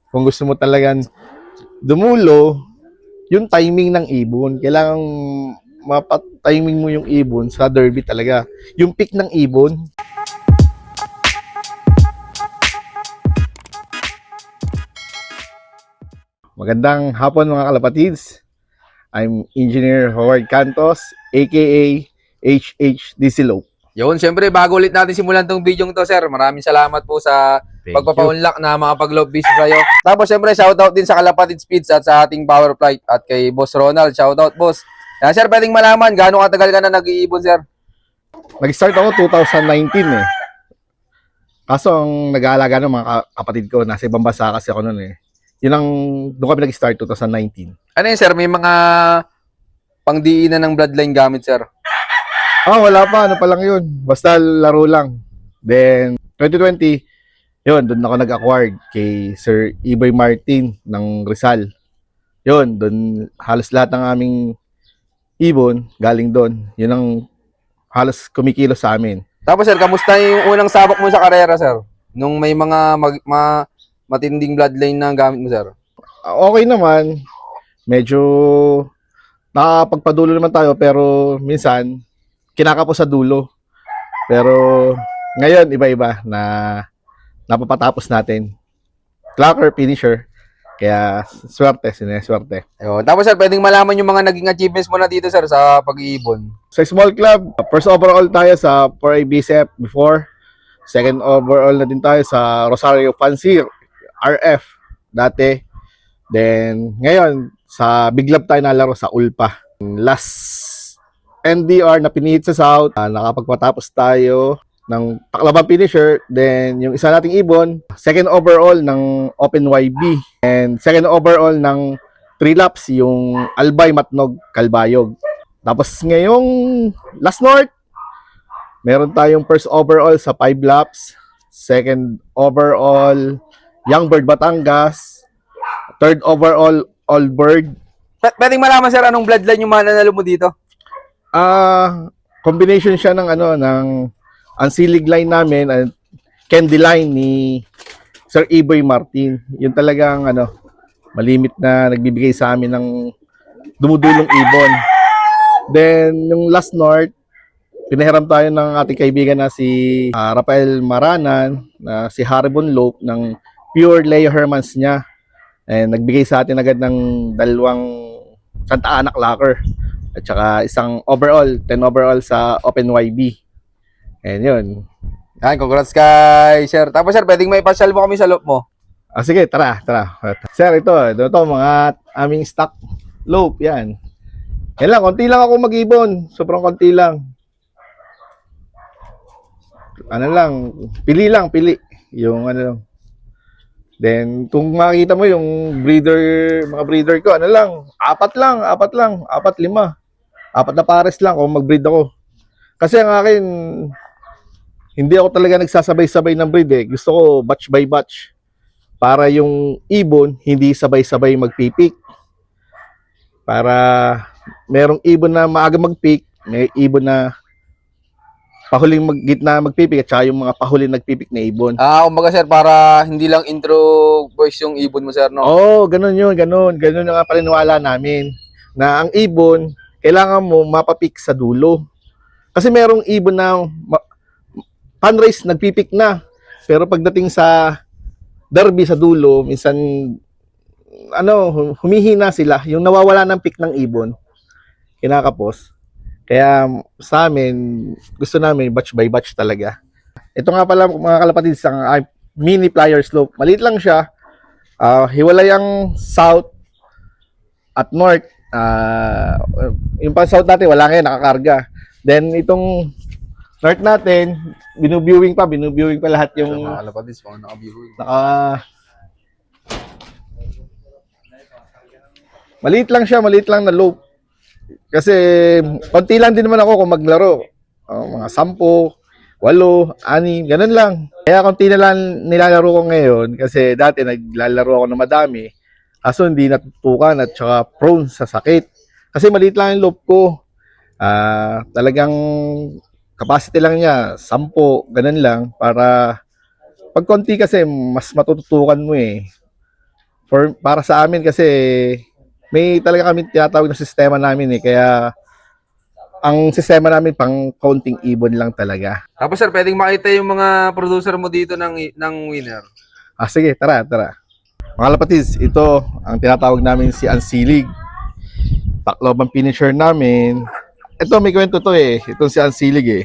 Kung gusto mo talagang dumulo, yung timing ng ibon. Kailangan mapat-timing mo yung ibon sa derby talaga. Yung peak ng ibon. Magandang hapon mga kalapatids. I'm Engineer Howard Cantos, aka HH Low. Yun, syempre bago ulit natin simulan tong video to, sir. Maraming salamat po sa Thank you. pagpapa-unlock na mga pag-love visit kayo. Tapos syempre shoutout din sa Kalapatid Speeds at sa ating Power Flight at kay Boss Ronald. Shoutout, boss. Yan, sir, pwedeng malaman gaano katagal ka na nag-iibon, sir? Nag-start ako 2019 eh. Kaso ang nag-aalaga ng mga kapatid ko, nasa ibang bansa kasi ako noon eh. Yun ang, doon kami nag-start 2019. Ano yun, sir? May mga pangdiinan ng bloodline gamit, sir? Wala pa. Ano pa lang yun. Basta laro lang. Then, 2020, yun, doon ako nag-acquired kay Sir Iboy Martin ng Rizal. Yun, doon halos lahat ng aming ibon galing doon. Yun ang halos kumikilos sa amin. Tapos, sir, kamusta yung unang sabak mo sa karera, sir? Nung may mga matinding bloodline na gamit mo, sir? Okay naman. Medyo nakapagpadulo naman tayo pero minsan kinakapos sa dulo. Pero ngayon iba-iba na napapatapos natin. Clocker, finisher. Kaya swerte, sineswerte. Ayun. Tapos, sir, pwedeng malaman yung mga naging achievements mo na dito, sir, sa pag-iibon. Sa small club, first overall tayo sa 4A BCF before. Second overall na din tayo sa Rosario Fancy RF dati. Then ngayon sa Big Love tayo nalaro sa Ulpa. Last NDR na pinihit sa South, nakapagpatapos tayo ng Tacloban finisher. Then yung isa nating ibon, second overall ng Open YB. And second overall ng 3 laps yung Albay Matnog Kalbayog. Tapos ngayong last North, meron tayong first overall sa 5 laps, second overall Youngbird Batangas, third overall Allbird. Pwedeng malaman, sir, anong bloodline yung mananalo mo dito? Combination siya ng ang silig line namin at candy line ni Sir Iboy Martin. Yun talagang malimit na nagbibigay sa amin ng dumudulong ibon. Then yung last North, pinahiram tayo ng ating kaibigan na si Rafael Maranan, na si Haribon Lope ng Pure Leo Hermans niya. And nagbigay sa atin agad ng 2 Santa Ana Clocker at saka isang overall, 10 overall sa Open YB. And yun. Yan, congrats kay sir. Tapos, sir, pwedeng may pasyal mo kami sa loob mo. Sige, tara. Sir, ito mga aming stock lope, yan. Yan lang, konti lang ako mag-ibon. Sobrang konti lang. Pili. Yung Then, kung makikita mo yung mga breeder ko, 4 lang, 5. 4 na pares lang kung mag-breed ako. Kasi ang akin, hindi ako talaga nagsasabay-sabay ng breed eh. Gusto ko batch by batch. Para yung ibon, hindi sabay-sabay magpipik. Para merong ibon na maaga magpik, may ibon na pahuling gitna magpipik at saka yung mga pahuling nagpipik na ibon. Kumbaga, sir, para hindi lang intro voice yung ibon mo, sir, no? Ganun yun. Ganun ang paniniwala namin. Na ang ibon, kailangan mo mapapik sa dulo. Kasi merong ibon na fundraise nagpipik na. Pero pagdating sa derby sa dulo, minsan humihina sila. Yung nawawala ng pick ng ibon, kinakapos. Kaya sa amin, gusto namin batch by batch talaga. Ito nga pala mga kalapatid, isang mini flyer slope. Maliit lang siya. Hiwalay ang south at north. Yung pa south natin, wala ngayon, nakakarga. Then itong north natin, binuviewing pa lahat yung Kalapatid, mga naka-viewing. Maliit lang na loop. Kasi konti lang din naman ako kung maglaro. Mga 10, 8, 6, ganun lang. Kaya konti na lang nilalaro ko ngayon kasi dati naglalaro ako ng madami. Kaso hindi natutukan at saka prone sa sakit. Kasi maliit lang yung loop ko. Talagang capacity lang niya, 10, ganun lang. Para pag konti kasi mas matututukan mo eh. Para sa amin kasi may talaga kami tinatawag na sistema namin eh. Kaya ang sistema namin pang counting ibon lang talaga. Tapos sir, pwedeng makita yung mga producer mo dito ng winner. Sige, tara, tara. Mga kapatids, ito ang tinatawag namin si Ansilig. Tacloban finisher namin. Ito, may kwento to eh. Itong si Ansilig eh.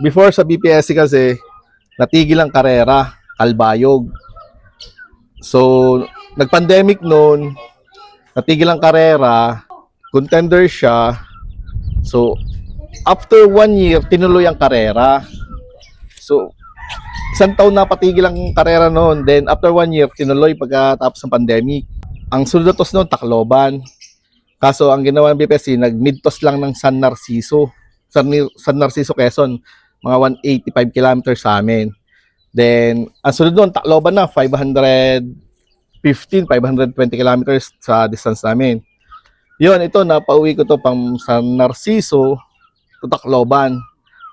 Before sa BPSC kasi, natigil ang karera, kalbayog. So, nag-pandemic noon, natigil ang karera, contender siya. So, after 1 year, tinuloy ang karera. So, isang taon na patigil ang karera noon. Then, after 1 year, tinuloy pagkatapos ng pandemic. Ang sunod na toss noon, Tacloban. Kaso, ang ginawa ng BPSC, nag-mid-toss lang ng San Narciso. San Narciso, Quezon. Mga 185 kilometers sa amin. Then, ang sunod noon, Tacloban na, 520 kilometers sa distance namin. Yun, ito, napauwi ko to pang San Narciso to Tacloban.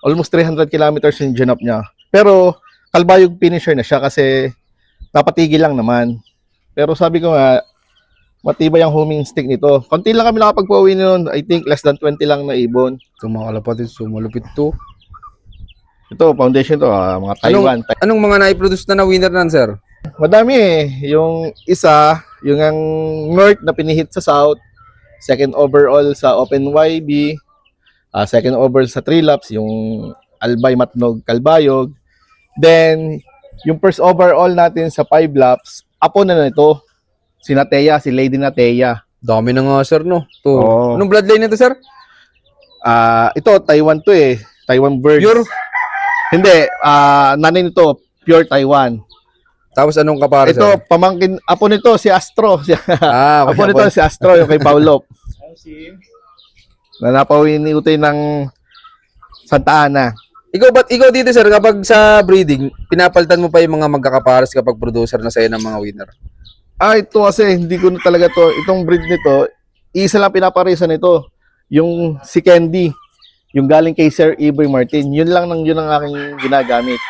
Almost 300 kilometers yung ginap niya. Pero, kalbayog finisher na siya kasi napatigil lang naman. Pero sabi ko nga, matibay ang homing stick nito. Konti lang kami nakapagpauwi noon. I think less than 20 lang na ibon. Ito mga kalapatid, so malupit to. Ito, foundation to, mga Taiwan. Anong mga nai-produce na winner nan, sir? Madami eh. Yung isa, yung ang North na pinihit sa South, second overall sa Open YB, second overall sa 3 laps, yung Albay Matnog Kalbayog. Then, yung first overall natin sa 5 laps, apo na nito, si Nateya, si Lady Nateya. Dami na nga, sir, no? To. Oo. Anong bloodline nito, sir? Ito, Taiwan to eh. Taiwan birds. Pure? Hindi, nanay nito, pure Taiwan. Tapos anong kapare, Ito, sir? pamangkin, apo nito, si Astro. Okay, Apo nito, si Astro, yung kay Paulo. Na napawin ni Utoy ng Santa Ana. Ikaw dito, sir, kapag sa breeding, pinapalitan mo pa yung mga magkakapares kapag producer na sa'yo ng mga winner? Ito kasi, hindi ko na talaga to, itong breed nito, isa lang pinaparisa nito. Yung si Candy, yung galing kay Sir Iboy Martin, yun ang aking ginagamit.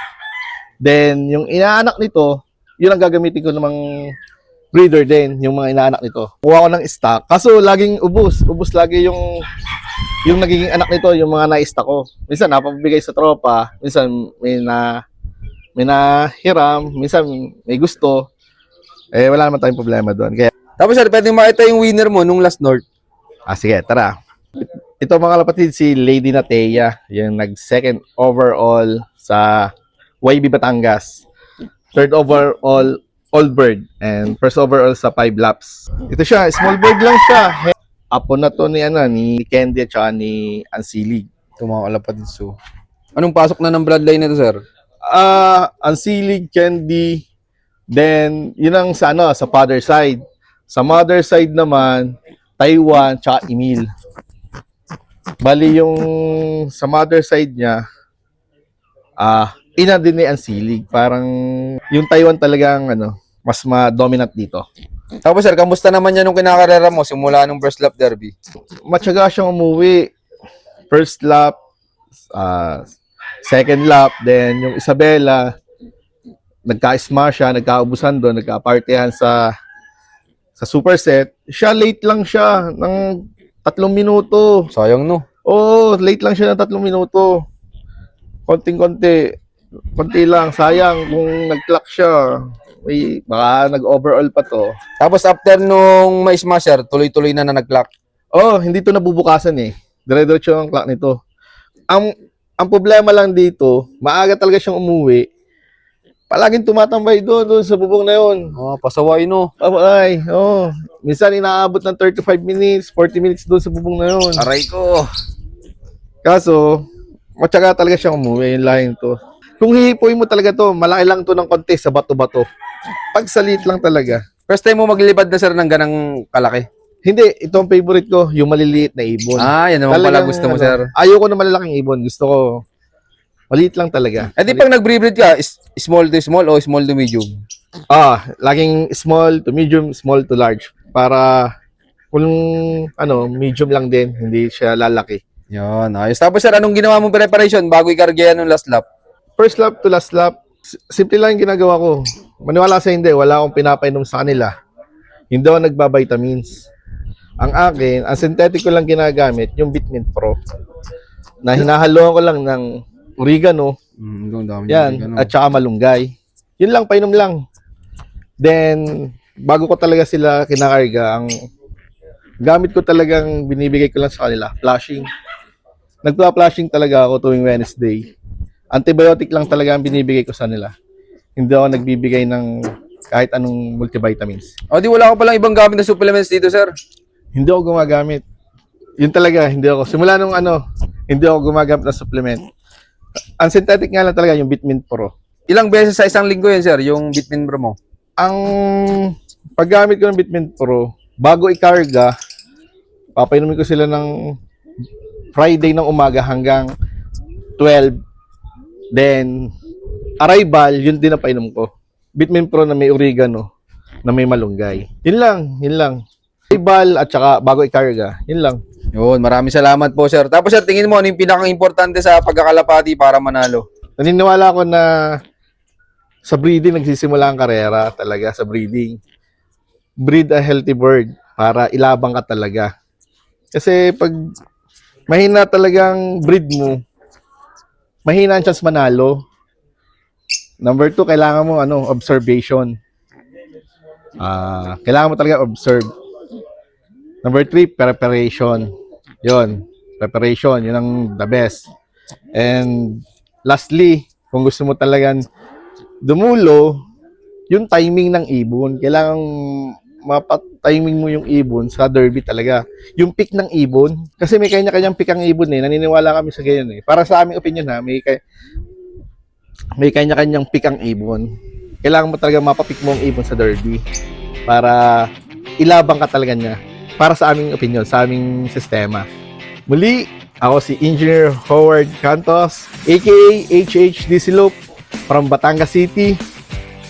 Then, yung inaanak nito, yun ang gagamitin ko namang breeder din, yung mga inaanak nito. Kuha ko ng stock, kaso laging ubus lagi yung nagiging anak nito, yung mga na-stock ko. Minsan napapabigay sa tropa, minsan may nahiram, minsan may gusto. Wala naman tayong problema doon. Kaya, Tapos, sir, pwede makita yung winner mo nung last North. sige, tara. Ito mga kapatid, si Lady Nateya, yung nag-second overall sa YB Batangas. Third overall, Old Bird. And first overall sa 5 laps. Ito siya, small bird lang siya. Apo na to ni Candy at saka ni Ansilig. Ito mga kalapatid, so. Anong pasok na ng bloodline nito, sir? Ansilig, Candy, then yun ang sa father side. Sa mother side naman, Taiwan, tsaka Emil. Bali yung sa mother side niya, ina din ni Ansilig. Parang yung Taiwan talagang mas ma-dominant dito. Tapos, sir, kamusta naman yan nung kinakarera mo simula nung first lap derby? Matyaga siyang umuwi. First lap, second lap, then yung Isabela, nagka-smash siya, nagkaubusan doon, nagka-partyhan sa superset. Siya late lang siya ng 3 minuto. Sayang, no? Oo, late lang siya ng 3 minuto. Konti lang. Sayang kung nag-clock siya. Baka nag-overall pa to. Tapos, after nung may smash, sir, tuloy-tuloy na nag-clock. Hindi to nabubukasan eh. Dire-diretso ang clock nito. Ang problema lang dito, maaga talaga siyang umuwi. Palaging tumatambay doon sa bubong na yun. Pasaway, no? Minsan inaabot ng 35 minutes, 40 minutes doon sa bubong na yun. Aray ko. Kaso, matyaga talaga siyang umuwi, yung lahin to. Kung hihipuin mo talaga to, malaki lang to ng konti sa bato-bato. Pagsalit lang talaga. First time mo maglilipad na, sir, ng ganang kalaki? Hindi, ito ang favorite ko, yung maliliit na ibon. Yan naman pala gusto mo, sir. Ayoko na malalaking ibon. Gusto ko, maliit lang talaga. Di pag nag-breed ka, small to small o small to medium? Laging small to medium, small to large. Para kung medium lang din, hindi siya lalaki. Yan, ayos. Tapos, sir, anong ginawa mong preparation bago ikarga yan ng last lap? First lap to last lap, Simple lang yung ginagawa ko. Maniwala sa hindi, wala akong pinapainom sa kanila. Hindi ako nagba-vitamins. Ang akin, ang synthetic ko lang ginagamit, yung Bitmin Pro. Na hinahaluan ko lang ng oregano, Ang dami yan, at saka malunggay. Yun lang, painom lang. Then, bago ko talaga sila kinakarga, ang gamit ko talagang binibigay ko lang sa kanila, flashing. Nagpa-flashing talaga ako tuwing Wednesday. Antibiotic lang talaga ang binibigay ko sa nila. Hindi ako nagbibigay ng kahit anong multivitamins. O, di wala ko palang ibang gamit na supplements dito, sir. Hindi ako gumagamit. Yun talaga, hindi ako. Simula nung hindi ako gumagamit ng supplement. Ang synthetic nga lang talaga yung Bitmin Pro. Ilang beses sa isang linggo yun, sir, yung Bitmin Pro mo? Ang paggamit ko ng Bitmin Pro, bago ikarga, papainumin ko sila ng Friday ng umaga hanggang 12. Then, arrival, yun din ang painom ko. Bitmin Pro na may oregano, na may malunggay. Yun lang. Arrival at saka bago ikarga, yun lang. Yun, maraming salamat po, sir. Tapos, sir, tingin mo, ano yung pinaka-importante sa pagkakalapati para manalo? Naniniwala ko na sa breeding nagsisimula ang karera talaga sa breeding. Breed a healthy bird para ilabang ka talaga. Kasi pag mahina talagang breed mo, mahina ang chance manalo. Number 2, kailangan mo observation. Kailangan mo talaga observe. Number 3, preparation. Preparation, yun ang the best. And lastly, kung gusto mo talagang dumulo, yung timing ng ibon. Kailangan mapat-timing mo yung ibon sa derby talaga. Yung pick ng ibon. Kasi may kanya-kanyang pick ang ibon eh. Naniniwala kami sa ganyan eh. Para sa aming opinion ha, may kanya-kanyang pick ang ibon. Kailangan mo talaga mapapick mo ang ibon sa derby. Para ilabang ka talaga niya. Para sa aming opinion, sa aming sistema. Muli, ako si Engineer Howard Cantos, aka HHDC Loop from Batangas City.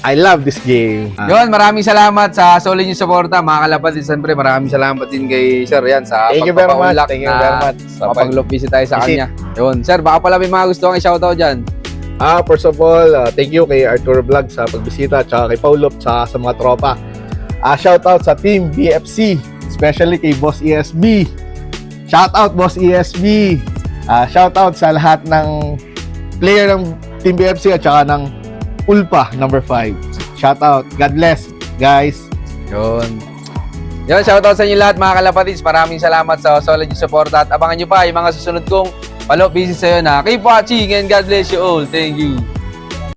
I love this game. Yun, maraming salamat sa solid yung suporta, mga kalapatid. Siyempre, maraming salamat din kay Sir yan sa Thank you very much. pagpapaunlak Thank you very much. mapag-loop visit tayo sa Visit. kanya. Yun, Sir, baka pala may mga gusto kang i-shoutout dyan. First of all, thank you kay Arturo Vlog sa pagbisita at saka kay Paulop sa mga tropa. Shout out sa Team BFC, especially kay Boss ESB. Shout out Boss ESB. Shout out sa lahat ng player ng Team BFC at saka ng Ulpa number 5. Shout out. God bless, guys. Yun. Yun, shoutout sa inyo lahat, mga kalapatids. Maraming salamat sa solid yung support at abangan nyo pa yung mga susunod kong follow-up visit sa'yo na keep watching and God bless you all. Thank you.